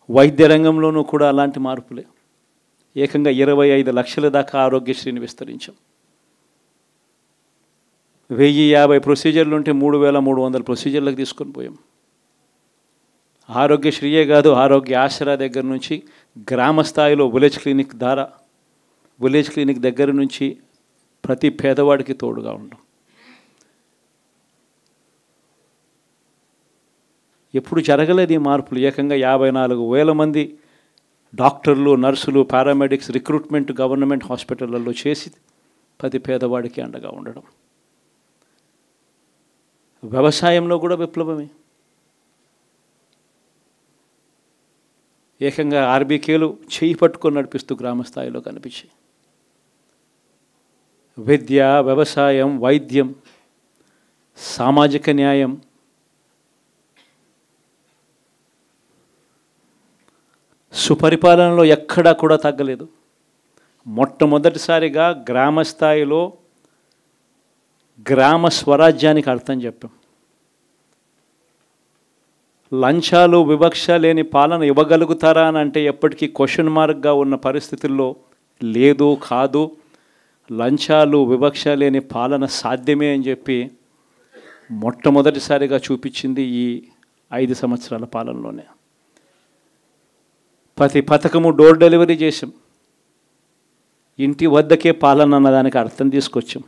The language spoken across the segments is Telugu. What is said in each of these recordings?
వైద్య రంగంలోనూ కూడా అలాంటి మార్పులే. ఏకంగా 25 లక్షల దాకా ఆరోగ్యశ్రీని విస్తరించాం. 1050 ప్రొసీజర్లు ఉంటే 3300 ప్రొసీజర్లకు తీసుకొని పోయాం. ఆరోగ్యశ్రీయే కాదు, ఆరోగ్య ఆసరా దగ్గర నుంచి గ్రామ స్థాయిలో విలేజ్ క్లినిక్ దగ్గర నుంచి ప్రతి పేదవాడికి తోడుగా ఉండం. ఎప్పుడు జరగలేదు ఈ మార్పులు. ఏకంగా 54,000 మంది డాక్టర్లు, నర్సులు, పారామెడిక్స్ రిక్రూట్మెంట్ గవర్నమెంట్ హాస్పిటళ్లలో చేసి ప్రతి పేదవాడికి అండగా ఉండడం. వ్యవసాయంలో కూడా విప్లవమే. ఏకంగా ఆర్బీకేలు చేయి పట్టుకొని నడిపిస్తూ గ్రామ స్థాయిలో కనిపించాయి. విద్య, వ్యవసాయం, వైద్యం, సామాజిక న్యాయం, సుపరిపాలనలో ఎక్కడా కూడా తగ్గలేదు. మొట్టమొదటిసారిగా గ్రామ స్థాయిలో గ్రామ స్వరాజ్యానికి అర్థం చెప్పాం. లంచాలు, వివక్ష లేని పాలన ఇవ్వగలుగుతారా అని అంటే ఎప్పటికీ క్వశ్చన్ మార్క్గా ఉన్న పరిస్థితుల్లో లేదు, కాదు, లంచాలు, వివక్ష లేని పాలన సాధ్యమే అని చెప్పి మొట్టమొదటిసారిగా చూపించింది ఈ 5 సంవత్సరాల పాలనలోనే. ప్రతి పథకము డోర్ డెలివరీ చేసాం. ఇంటి వద్దకే పాలన అన్నదానికి అర్థం తీసుకొచ్చాం.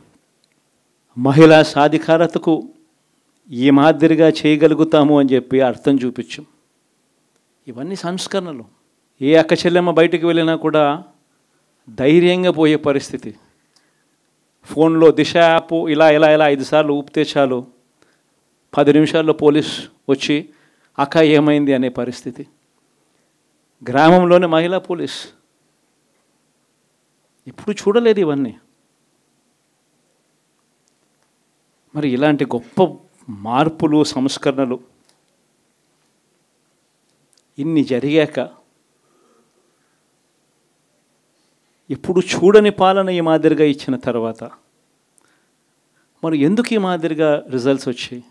మహిళా సాధికారతకు ఈ మాదిరిగా చేయగలుగుతాము అని చెప్పి అర్థం చూపించాం. ఇవన్నీ సంస్కరణలు. ఏ అక్క చెల్లెమ్మ బయటికి వెళ్ళినా కూడా ధైర్యంగా పోయే పరిస్థితి. ఫోన్లో దిశ యాప్ ఇలా 5 సార్లు ఊపితే చాలు 10 నిమిషాల్లో పోలీస్ వచ్చి అక్క ఏమైంది అనే పరిస్థితి. గ్రామంలోనే మహిళా పోలీస్. ఇప్పుడు చూడలేదు ఇవన్నీ. మరి ఇలాంటి గొప్ప మార్పులు, సంస్కరణలు ఇన్ని జరిగాక ఎప్పుడు చూడని పాలన ఈ మాదిరిగా ఇచ్చిన తర్వాత మరి ఎందుకు ఈ మాదిరిగా రిజల్ట్స్ వచ్చాయి?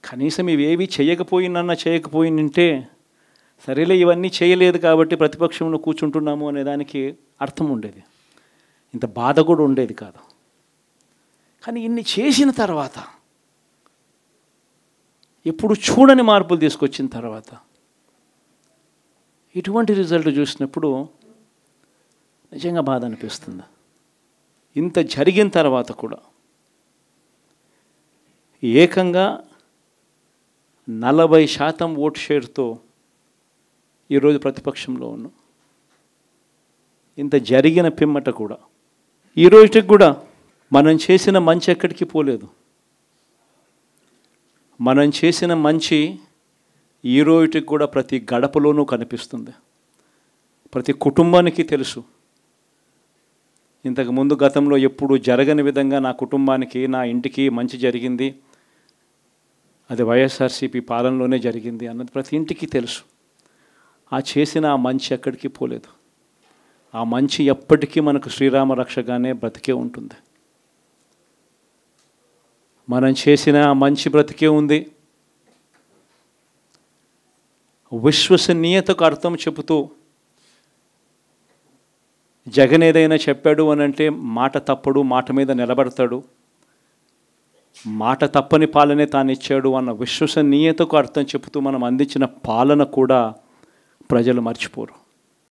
కనీసం ఇవేవి చేయకపోయినంటే సరేలే ఇవన్నీ చేయలేదు కాబట్టి ప్రతిపక్షంలో కూర్చుంటున్నాము అనే దానికి అర్థం ఉండేది. ఇంత బాధ కూడా ఉండేది కాదు. కానీ ఇన్ని చేసిన తర్వాత, ఎప్పుడు చూడని మార్పులు తీసుకొచ్చిన తర్వాత ఇటువంటి రిజల్ట్ చూసినప్పుడు నిజంగా బాధ అనిపిస్తుంది. ఇంత జరిగిన తర్వాత కూడా ఏకంగా 40% ఓటు షేర్తో ఈరోజు ప్రతిపక్షంలో ఉన్నాం. ఇంత జరిగిన పిమ్మట కూడా ఈ రోజుకి కూడా మనం చేసిన మంచి ఎక్కడికి పోలేదు. మనం చేసిన మంచి ఈ రోజుకి కూడా ప్రతి గడపలోనూ కనిపిస్తుంది. ప్రతి కుటుంబానికి తెలుసు. ఇంతకుముందు గతంలో ఎప్పుడు జరగని విధంగా నా కుటుంబానికి, నా ఇంటికి మంచి జరిగింది, అది వైఎస్ఆర్సీపీ పాలనలోనే జరిగింది అన్నది ప్రతి ఇంటికి తెలుసు. ఆ చేసిన ఆ మంచి ఎక్కడికి పోలేదు. ఆ మంచి ఎప్పటికీ మనకు శ్రీరామ రక్షగానే బ్రతికే ఉంటుంది. మనం చేసిన ఆ మంచి బ్రతికే ఉంది. విశ్వసనీయతకు అర్థం చెబుతూ జగన్ ఏదైనా చెప్పాడు అని అంటే మాట తప్పడు, మాట మీద నిలబడతాడు, మాట తప్పని పాలనే తాను ఇచ్చాడు అన్న విశ్వసనీయతకు అర్థం చెబుతూ మనం అందించిన పాలన కూడా ప్రజలు మర్చిపోరు.